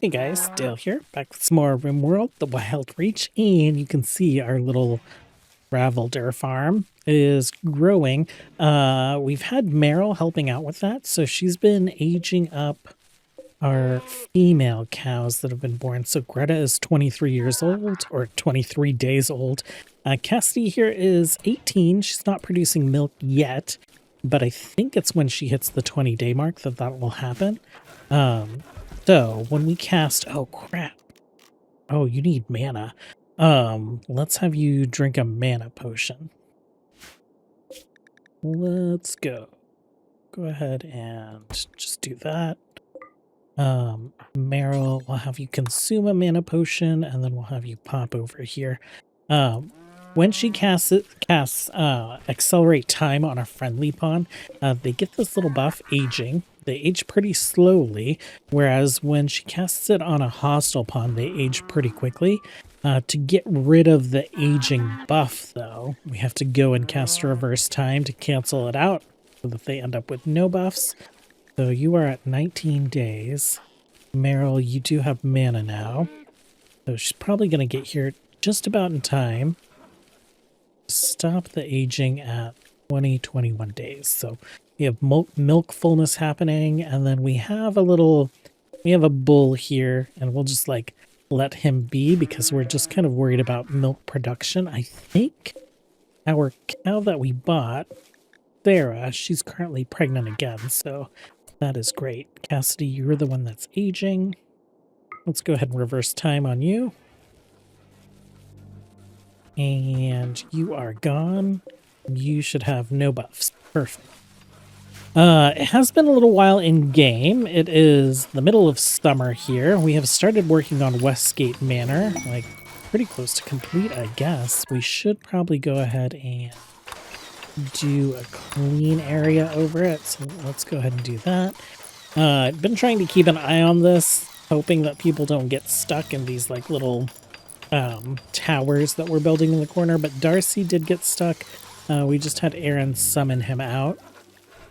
Hey guys, Dale here, back with some more RimWorld, the Wild Reach, and you can see our little Ravelder farm is growing. We've had Meryl helping out with that, so she's been aging up our female cows that have been born. So Greta is 23 years old, or 23 days old. Cassidy here is 18. She's not producing milk yet, but I think it's when she hits the 20-day mark that will happen. So when we cast, oh crap. Oh, you need mana. Let's have you drink a mana potion. Let's go. Go ahead and just do that. Meryl, we'll have you consume a mana potion, and then we'll have you pop over here. When she casts accelerate time on a friendly pawn, they get this little buff, aging. They age pretty slowly, whereas when she casts it on a hostile pawn, they age pretty quickly. To get rid of the aging buff, though, we have to go and cast reverse time to cancel it out so that they end up with no buffs. So you are at 19 days. Meryl, you do have mana now. So she's probably going to get here just about in time. Stop the aging at 21 days. So we have milk fullness happening, and then we have a bull here, and we'll just like let him be because we're just kind of worried about milk production. I think our cow that we bought, Sarah, she's currently pregnant again, so that is great. Cassidy, you're the one that's aging. Let's go ahead and reverse time on you. And you are gone. You should have no buffs. Perfect. It has been a little while in game. It is the middle of summer here. We have started working on Westgate Manor, like pretty close to complete, I guess. We should probably go ahead and do a clean area over it. So let's go ahead and do that. I've been trying to keep an eye on this, hoping that people don't get stuck in these like little towers that we're building in the corner, but Darcy did get stuck. We just had Aaron summon him out.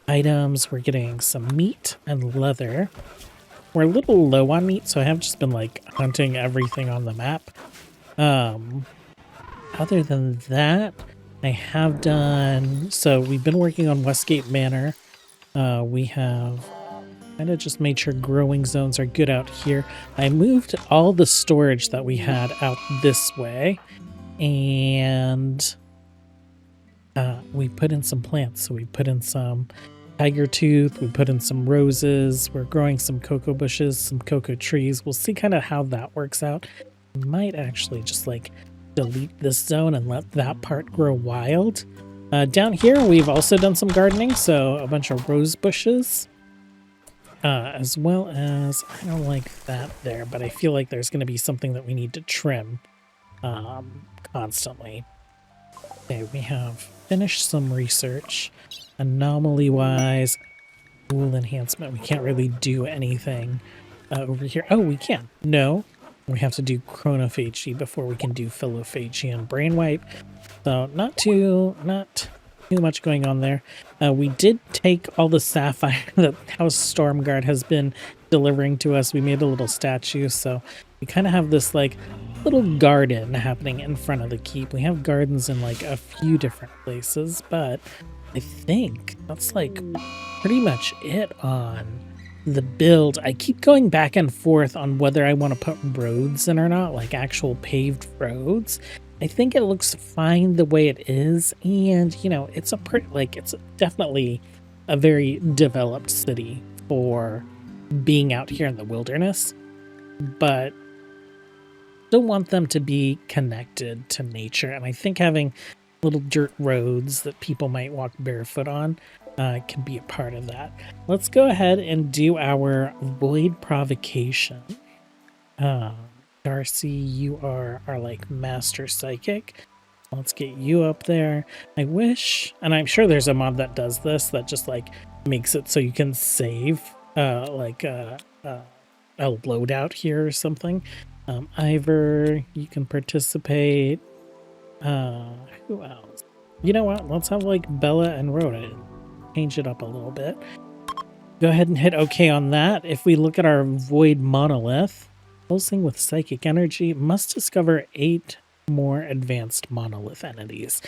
Items, we're getting some meat and leather. We're a little low on meat, so I have just been like hunting everything on the map. Other than that, I have done, so we've been working on Westgate Manor. We have kind of just made sure growing zones are good out here. I moved all the storage that we had out this way, and we put in some plants. So we put in some tiger tooth, we put in some roses, we're growing some cocoa bushes, some cocoa trees. We'll see kind of how that works out. We might actually just like delete this zone and let that part grow wild. Down here we've also done some gardening, so a bunch of rose bushes, as well as, I don't like that there, but I feel like there's going to be something that we need to trim constantly. Okay, we have finished some research. Anomaly wise, tool enhancement, we can't really do anything over here. Oh, we can. No, we have to do chronophagy before we can do philophagy and brain wipe. So not too much going on there. We did take all the sapphire that House Stormguard has been delivering to us. We made a little statue, so we kind of have this like little garden happening in front of the keep. We have gardens in like a few different places, but I think that's like pretty much it on the build. I keep going back and forth on whether I want to put roads in or not, like actual paved roads. I think it looks fine the way it is, and you know, it's it's definitely a very developed city for being out here in the wilderness, but don't want them to be connected to nature. And I think having little dirt roads that people might walk barefoot on can be a part of that. Let's go ahead and do our void provocation. Darcy, you are our like master psychic. Let's get you up there. I wish, and I'm sure there's a mod that does this, that just like makes it so you can save like a loadout here or something. Ivor, you can participate. Who else? You know what? Let's have like Bella and Rhoda. Change it up a little bit. Go ahead and hit OK on that. If we look at our void monolith, Pulsing with psychic energy. Must discover 8 more advanced monolith entities.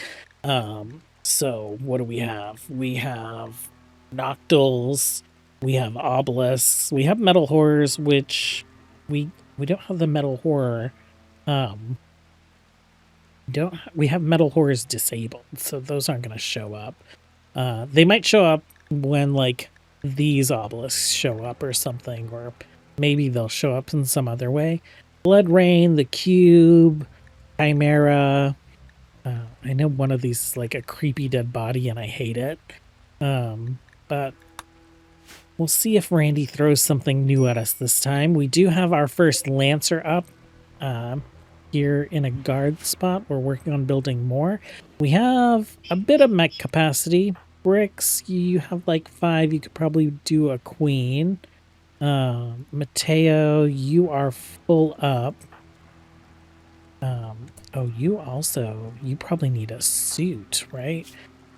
So what do we have? We have Noctils, we have Obelisks, we have Metal Horrors, which we don't have the Metal Horror. We have Metal Horrors disabled, so those aren't going to show up. They might show up when like these obelisks show up or something, or maybe they'll show up in some other way. Blood Rain, the Cube, Chimera. I know one of these is like a creepy dead body and I hate it. But we'll see if Randy throws something new at us this time. We do have our first Lancer up here in a guard spot. We're working on building more. We have a bit of mech capacity. Brix, you have like 5. You could probably do a queen. Mateo, you are full up. Oh, you probably need a suit, right?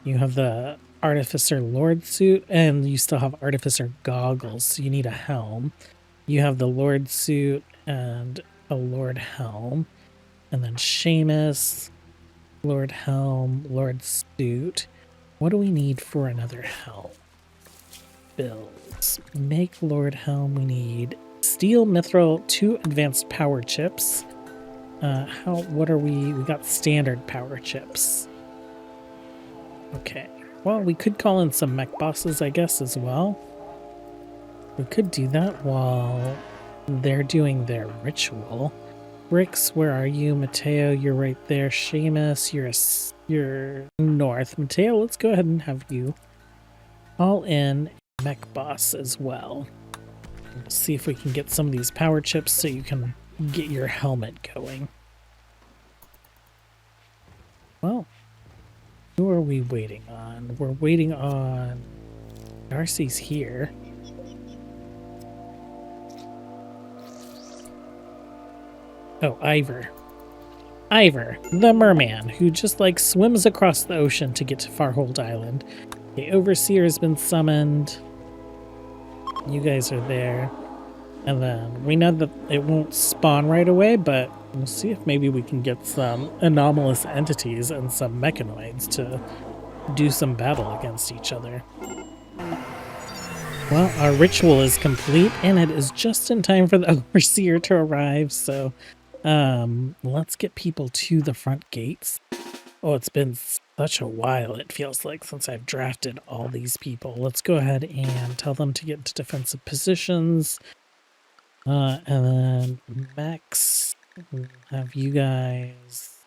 You have the Artificer Lord suit, and you still have Artificer goggles, so you need a helm. You have the Lord suit and a Lord helm. And then Seamus, Lord helm, Lord suit. What do we need for another helm? Builds. Make Lord helm. We need steel, mithril, 2 advanced power chips. What are we? We got standard power chips. Okay. Well, we could call in some mech bosses, I guess, as well. We could do that while they're doing their ritual. Brix, where are you? Mateo, you're right there. Seamus, you're north. Mateo, let's go ahead and have you all in mech boss as well. We'll see if we can get some of these power chips so you can get your helmet going. Well, who are we waiting on? We're waiting on... Darcy's here. Oh, Ivor. Ivor, the merman, who just like swims across the ocean to get to Farhold Island. The Overseer has been summoned. You guys are there. And then we know that it won't spawn right away, but we'll see if maybe we can get some anomalous entities and some mechanoids to do some battle against each other. Well, our ritual is complete, and it is just in time for the Overseer to arrive, so let's get people to the front gates. Oh, it's been such a while, it feels like, since I've drafted all these people. Let's go ahead and tell them to get into defensive positions. And then Max, we'll have you guys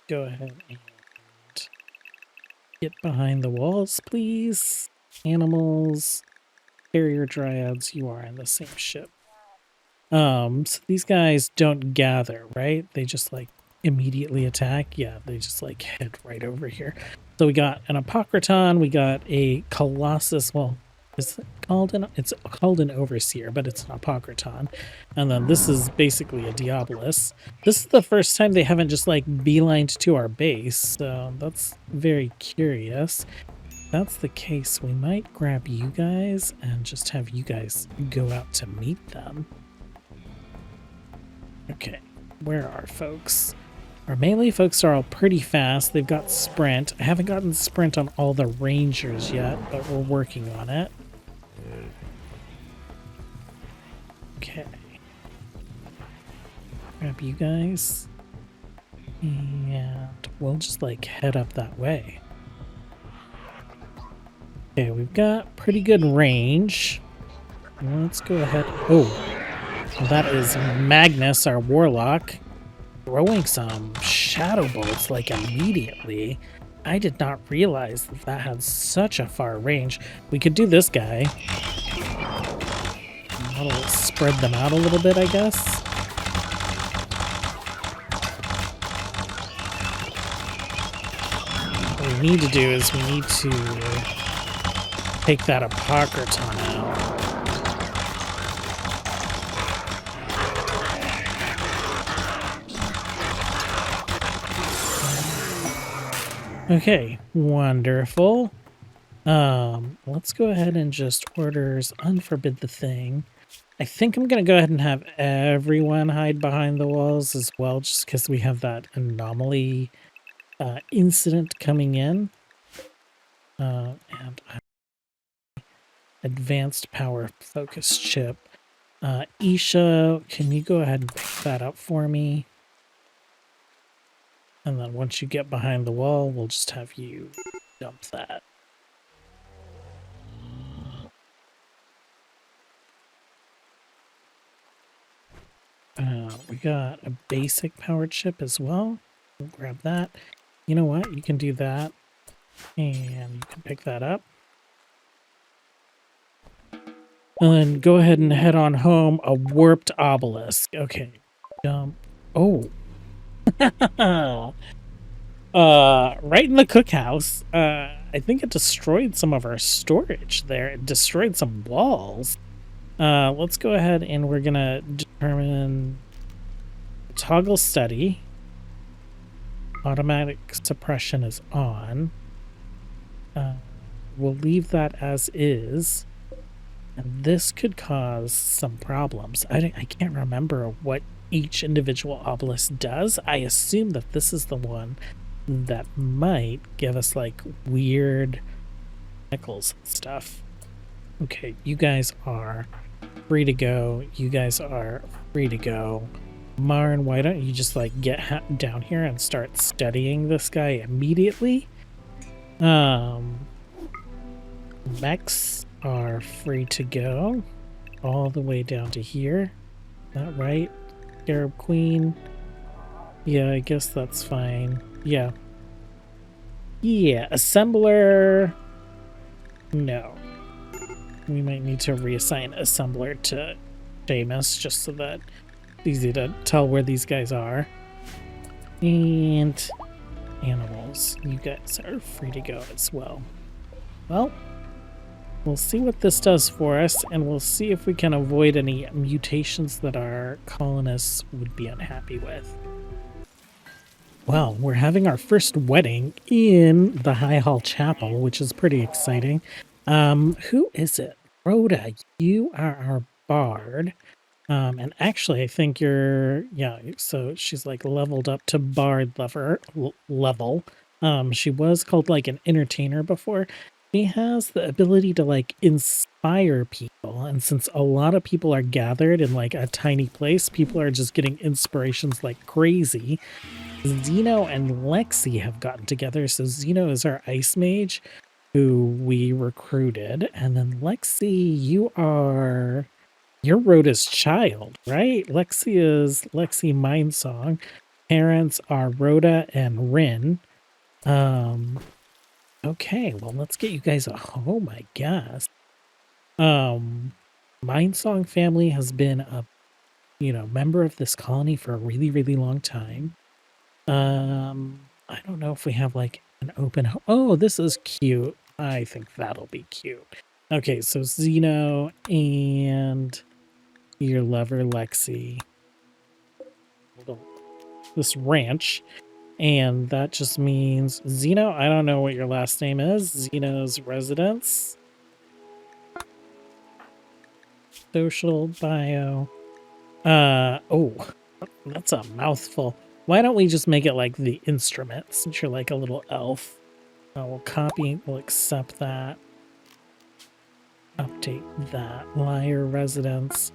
go ahead and get behind the walls, please. Animals, carrier dryads, you are in the same ship. So these guys don't gather, right? They just like immediately attack. Yeah, they just like head right over here. So we got an Apocryton, we got a Colossus, well, it's called an Overseer, but it's an Apocryton. And then this is basically a Diabolus. This is the first time they haven't just like beelined to our base, so that's very curious. If that's the case, we might grab you guys and just have you guys go out to meet them. Okay, where are folks? Our melee folks are all pretty fast. They've got sprint. I haven't gotten sprint on all the rangers yet, but we're working on it. Okay. Grab you guys. And we'll just like head up that way. Okay, we've got pretty good range. Let's go ahead. Oh, that is Magnus, our warlock, throwing some shadow bolts like immediately. I did not realize that that had such a far range. We could do this guy. That'll spread them out a little bit, I guess. What we need to do is we need to take that Apocryton out. Okay, wonderful. Let's go ahead and just orders unforbid the thing. I think I'm going to go ahead and have everyone hide behind the walls as well, just because we have that anomaly incident coming in. And advanced power focus chip. Isha, can you go ahead and pick that up for me? And then once you get behind the wall, we'll just have you dump that. We got a basic power chip as well. We'll grab that. You know what? You can do that. And you can pick that up. And then go ahead and head on home. A warped obelisk. Okay. Dump. Oh. Right in the cookhouse. I think it destroyed some of our storage there. It destroyed some walls. Let's go ahead and we're gonna determine toggle study. Automatic suppression is on. We'll leave that as is. And this could cause some problems. I can't remember what each individual obelisk does. I assume that this is the one that might give us like weird nickels and stuff. Okay, you guys are free to go. You guys are free to go. Marn, why don't you just like get down here and start studying this guy immediately? Mechs are free to go all the way down to here. That right? Scarab Queen. Yeah, I guess that's fine. Yeah. Yeah, assembler. No. We might need to reassign assembler to Seamus just so that it's easy to tell where these guys are. And animals. You guys are free to go as well. Well, we'll see what this does for us, and we'll see if we can avoid any mutations that our colonists would be unhappy with. Well, we're having our first wedding in the High Hall Chapel, which is pretty exciting. Who is it? Rhoda, you are our bard. And actually, I think you're, yeah, so she's like leveled up to bard level. She was called like an entertainer before. She has the ability to like inspire people, and since a lot of people are gathered in like a tiny place, people are just getting inspirations like crazy. Zeno and Lexi have gotten together. So Zeno is our ice mage who we recruited, and then Lexi, you're Rhoda's child, right? Lexi is Lexi Mindsong. Parents are Rhoda and Rin. Okay, well, let's get you guys a home, I guess. Mindsong family has been a, member of this colony for a really, really long time. I don't know if we have like an open home. Oh, this is cute. I think that'll be cute. Okay, so Zeno and your lover Lexi. This ranch. And that just means Zeno, I don't know what your last name is. Zeno's residence. Social bio. Oh, that's a mouthful. Why don't we just make it like the instrument, since you're like a little elf? We'll copy, we'll accept that. Update that. Liar residence.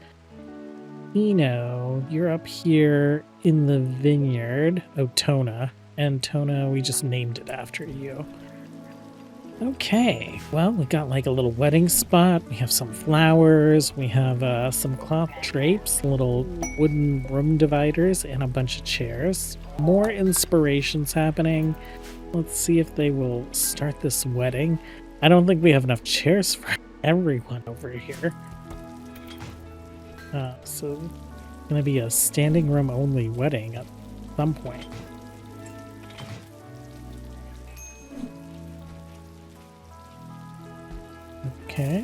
You're up here in the vineyard. Oh, Tona. And Tona, we just named it after you. Okay, well, we got like a little wedding spot. We have some flowers. We have some cloth drapes, little wooden room dividers, and a bunch of chairs. More inspirations happening. Let's see if they will start this wedding. I don't think we have enough chairs for everyone over here. So it's going to be a standing room only wedding at some point. Okay.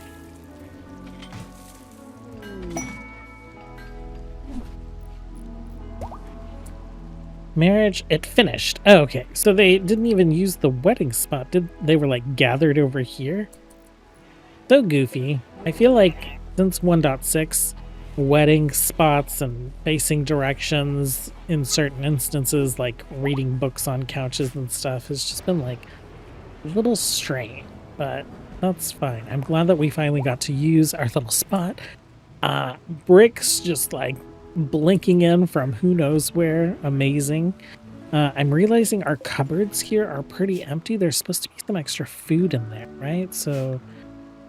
Marriage, it finished. Oh, okay. So they didn't even use the wedding spot. They were like gathered over here? So goofy. I feel like since 1.6, wedding spots and facing directions in certain instances, like reading books on couches and stuff, has just been like a little strange, but that's fine. I'm glad that we finally got to use our little spot. Brix just like blinking in from who knows where. Amazing. I'm realizing our cupboards here are pretty empty. There's supposed to be some extra food in there, right? So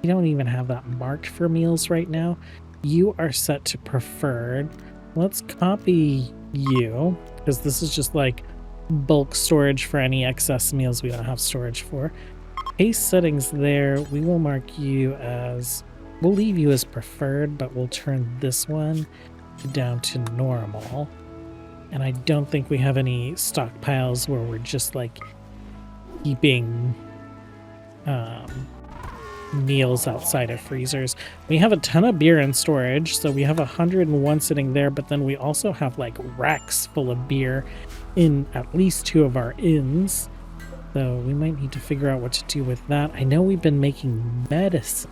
we don't even have that marked for meals right now. You are set to preferred. Let's copy you, because this is just like bulk storage for any excess meals we don't have storage for. Paste settings there. We will mark you as, we'll leave you as preferred, but we'll turn this one down to normal. And I don't think we have any stockpiles where we're just like keeping meals outside of freezers. We have a ton of beer in storage, so we have 101 sitting there, but then we also have like racks full of beer in at least 2 of our inns. So we might need to figure out what to do with that. I know we've been making medicine.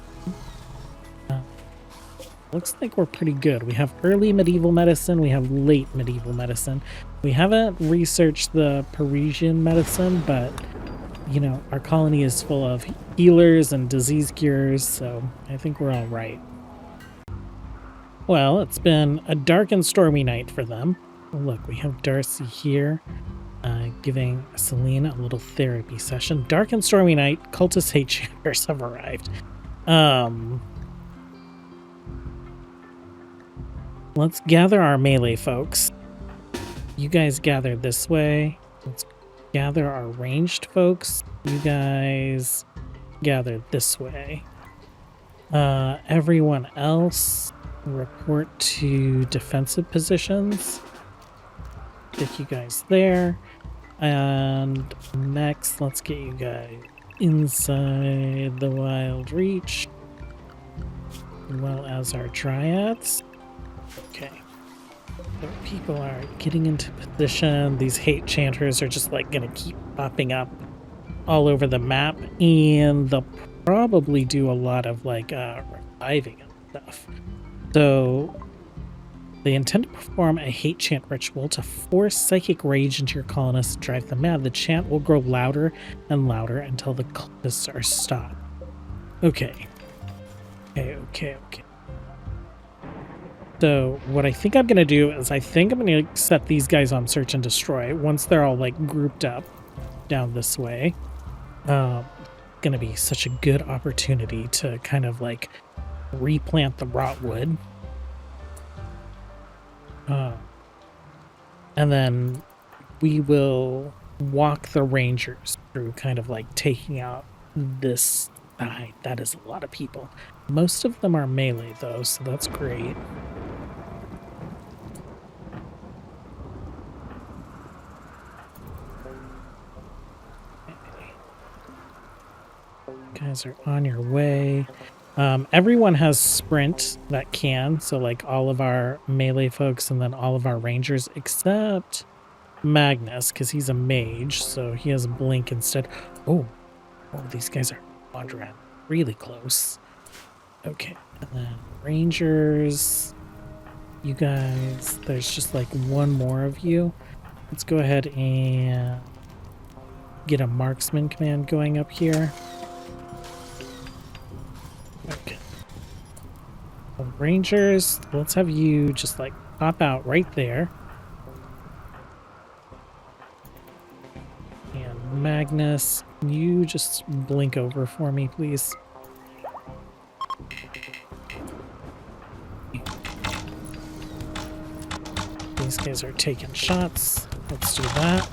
Looks like we're pretty good. We have early medieval medicine, we have late medieval medicine. We haven't researched the Parisian medicine, but you know, our colony is full of healers and disease cures, so I think we're all right. Well, it's been a dark and stormy night for them. Look, we have Darcy here, giving Celine a little therapy session. Dark and stormy night, cultist hate chanters have arrived. Let's gather our melee folks. You guys gather this way. Let's gather our ranged folks. You guys gather this way. Everyone else report to defensive positions. Get you guys there. And next, let's get you guys inside the wild reach, as well as our dryads. Okay. So people are getting into position. These hate chanters are just like gonna keep popping up all over the map, and they'll probably do a lot of like reviving and stuff. So they intend to perform a hate chant ritual to force psychic rage into your colonists and drive them mad. The chant will grow louder and louder until the cultists are stopped. Okay. Okay. So what I think I'm going to do is I think I'm going to set these guys on search and destroy once they're all like grouped up down this way. Going to be such a good opportunity to kind of like replant the rotwood. And then we will walk the rangers through kind of like taking out this side. That is a lot of people. Most of them are melee though, so that's great. Guys are on your way. Everyone has sprint that can, so like all of our melee folks and then all of our rangers except Magnus, because he's a mage, so he has blink instead. Oh, these guys are wandering really close. Okay, and then rangers, you guys, there's just like one more of you. Let's go ahead and get a marksman command going up here. Okay. Rangers, let's have you just like pop out right there. And Magnus, can you just blink over for me, please? These guys are taking shots. Let's do that.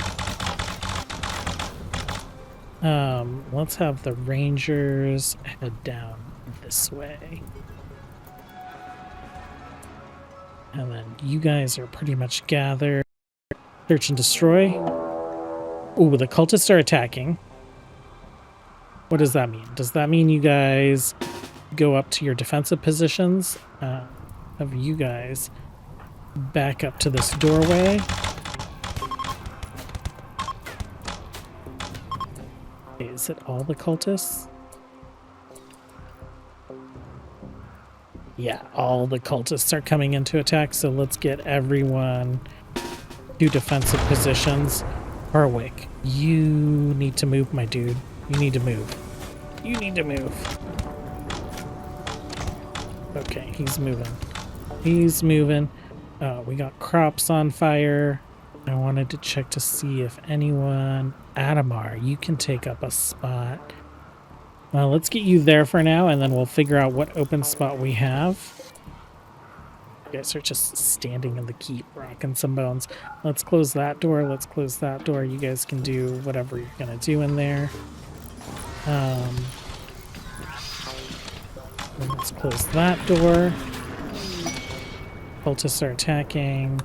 Let's have the rangers head down this way. And then you guys are pretty much gathered. Search and destroy. Ooh, the cultists are attacking. What does that mean? Does that mean you guys go up to your defensive positions? Have you guys back up to this doorway? Okay, is it all the cultists? Yeah, all the cultists are coming into attack, so let's get everyone to defensive positions. Harwick, you need to move, my dude. You need to move. You need to move. Okay, he's moving. He's moving. We got crops on fire. I wanted to check to see if anyone... Adamar, you can take up a spot. Well, let's get you there for now, and then we'll figure out what open spot we have. You guys are just standing in the keep, rocking some bones. Let's close that door. Let's close that door. You guys can do whatever you're going to do in there. Let's close that door. Cultists are attacking.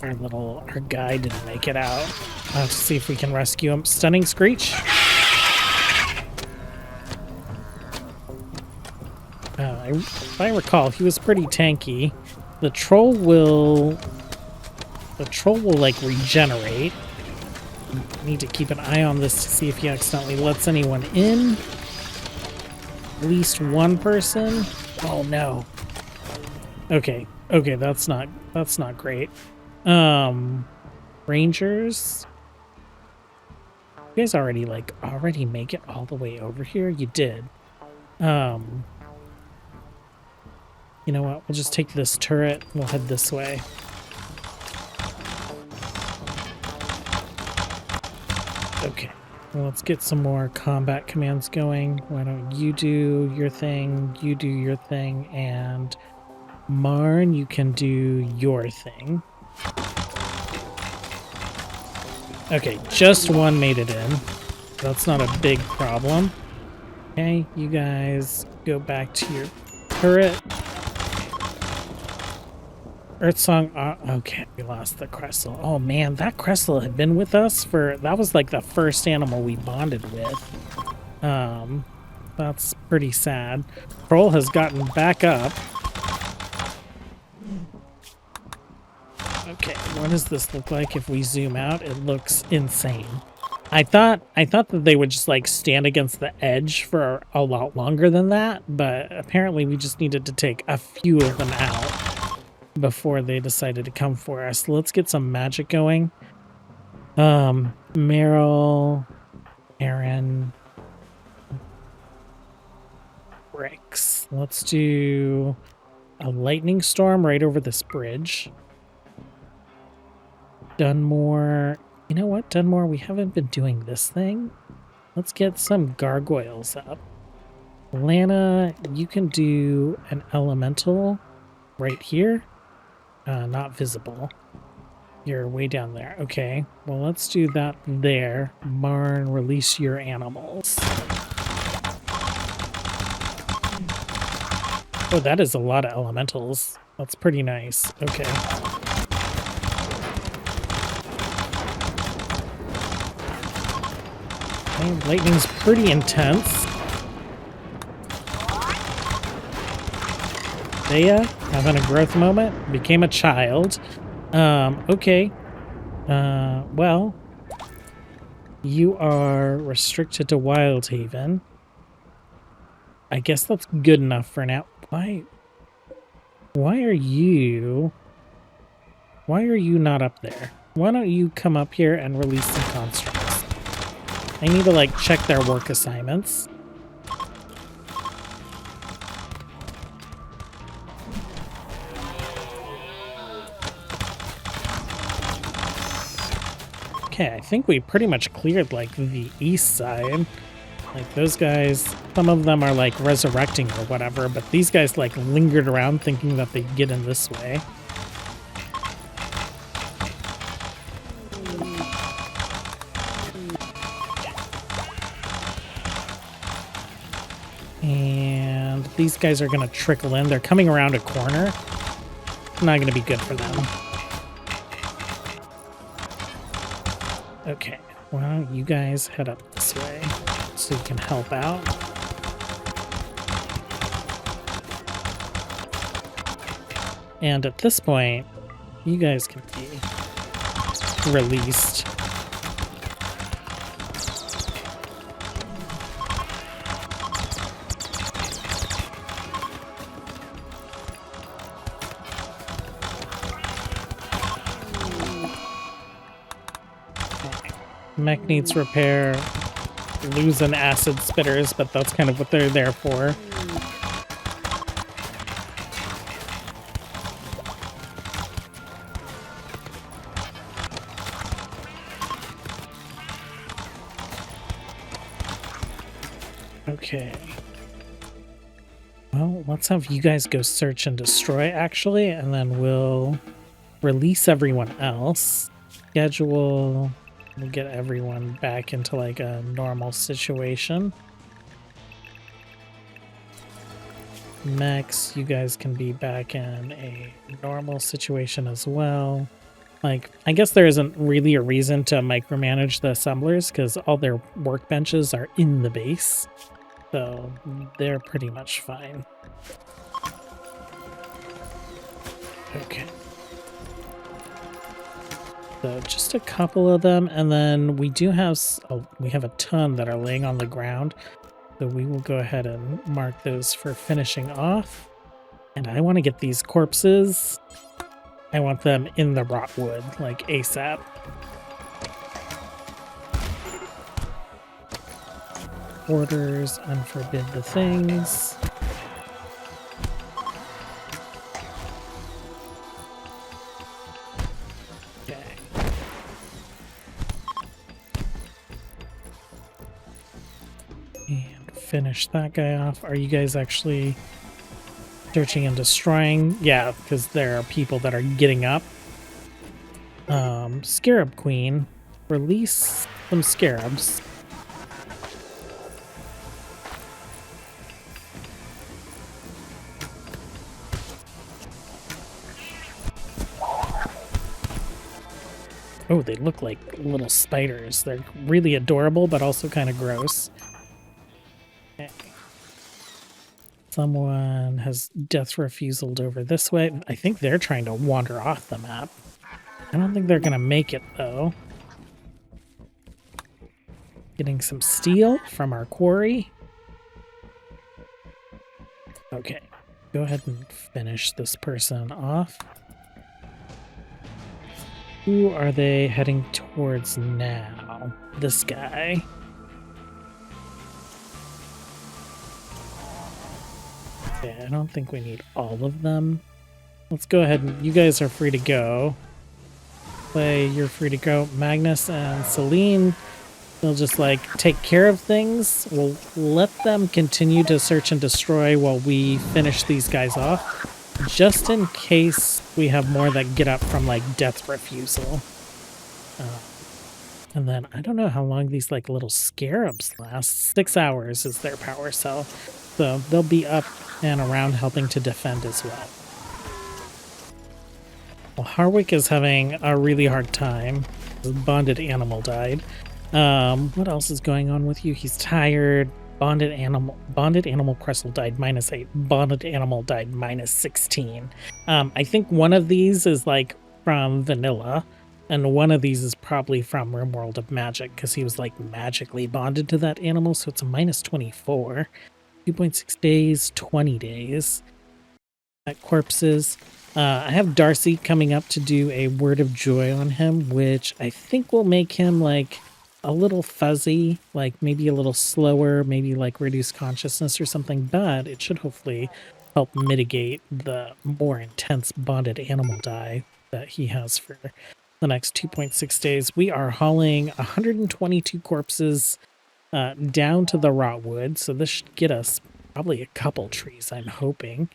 Our guy didn't make it out. I'll have to see if we can rescue him. Stunning Screech. If I recall, he was pretty tanky. The troll will like regenerate. Need to keep an eye on this to see if he accidentally lets anyone in. At least one person. Oh no. Okay, that's not great. Rangers. You guys already make it all the way over here? You did. You know what? We'll just take this turret. We'll head this way. Okay. Well, let's get some more combat commands going. Why don't you do your thing, you do your thing, and Marn, you can do your thing. Okay, just one made it in. That's not a big problem. Okay, you guys go back to your turret. Earthsong, okay, we lost the Cressel. Oh man, that Cressel had been with us that was like the first animal we bonded with. That's pretty sad. Troll has gotten back up. Okay, what does this look like if we zoom out? It looks insane. I thought that they would just like stand against the edge for a lot longer than that, but apparently we just needed to take a few of them out before they decided to come for us. Let's get some magic going. Meryl, Aaron, Brix. Let's do a lightning storm right over this bridge. Dunmore. You know what, Dunmore? We haven't been doing this thing. Let's get some gargoyles up. Lana, you can do an elemental right here. Not visible. You're way down there. Okay, well, let's do that there. Marn, release your animals. Oh, that is a lot of elementals. That's pretty nice. Okay. Okay, lightning's pretty intense. Thea, having a growth moment, became a child. Okay. Well, you are restricted to Wildhaven. I guess that's good enough for now. Why are you not up there? Why don't you come up here and release some constructs? I need to like check their work assignments. Okay, I think we pretty much cleared like the east side. Like those guys, some of them are like resurrecting or whatever, but these guys like lingered around thinking that they'd get in this way. And these guys are going to trickle in. They're coming around a corner. Not going to be good for them. Okay, why don't you guys head up this way so you can help out. And at this point, you guys can be released. Mech needs repair. Losing acid spitters, but that's kind of what they're there for. Okay. Well, let's have you guys go search and destroy, actually, and then we'll release everyone else. Schedule. We'll get everyone back into like a normal situation. Max, you guys can be back in a normal situation as well. Like, I guess there isn't really a reason to micromanage the assemblers because all their workbenches are in the base. So they're pretty much fine. Okay. So just a couple of them, and then we do have we have a ton that are laying on the ground. So we will go ahead and mark those for finishing off. And I want to get these corpses. I want them in the rotwood, like ASAP. Orders, unforbid the things. Finish that guy off. Are you guys actually searching and destroying? Yeah, because there are people that are getting up. Scarab Queen, release some scarabs. Oh, they look like little spiders. They're really adorable, but also kind of gross. Someone has death refuseled over this way. I think they're trying to wander off the map. I don't think they're going to make it, though. Getting some steel from our quarry. Okay, go ahead and finish this person off. Who are they heading towards now? This guy. Okay, I don't think we need all of them. Let's go ahead and you guys are free to go. Clay, you're free to go. Magnus and Celine, they'll just like take care of things. We'll let them continue to search and destroy while we finish these guys off. Just in case we have more that get up from like death refusal. And then I don't know how long these like little scarabs last. 6 hours is their power cell. So they'll be up and around helping to defend as well. Well, Harwick is having a really hard time. His bonded animal died. What else is going on with you? He's tired. Bonded animal Cressel died -8. Bonded animal died -16. I think one of these is like from vanilla, and one of these is probably from RimWorld of Magic because he was like magically bonded to that animal, so it's a -24. 2.6 days, 20 days. At corpses. I have Darcy coming up to do a word of joy on him, which I think will make him like a little fuzzy, like maybe a little slower, maybe like reduce consciousness or something, but it should hopefully help mitigate the more intense bonded animal die that he has for the next 2.6 days. We are hauling 122 corpses down to the rotwood, so this should get us probably a couple trees, I'm hoping.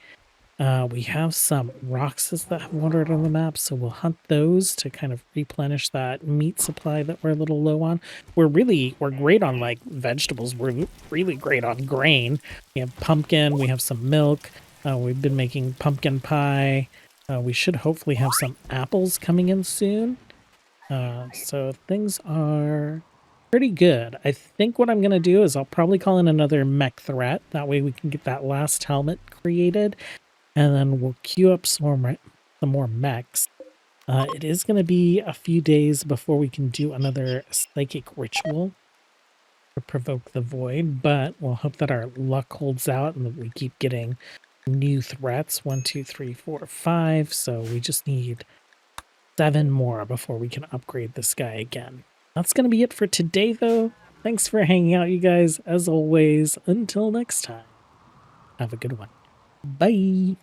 We have some roxes that have wandered on the map, so we'll hunt those to kind of replenish that meat supply that we're a little low on. We're great on like vegetables. We're really great on grain. We have pumpkin, we have some milk. We've been making pumpkin pie. We should hopefully have some apples coming in soon. So things are pretty good. I think what I'm going to do is I'll probably call in another mech threat. That way we can get that last helmet created. And then we'll queue up some more mechs. It is going to be a few days before we can do another psychic ritual to provoke the void, but we'll hope that our luck holds out and that we keep getting new threats. 1, 2, 3, 4, 5. So we just need 7 more before we can upgrade this guy again. That's going to be it for today, though. Thanks for hanging out, you guys. As always, until next time, have a good one. Bye.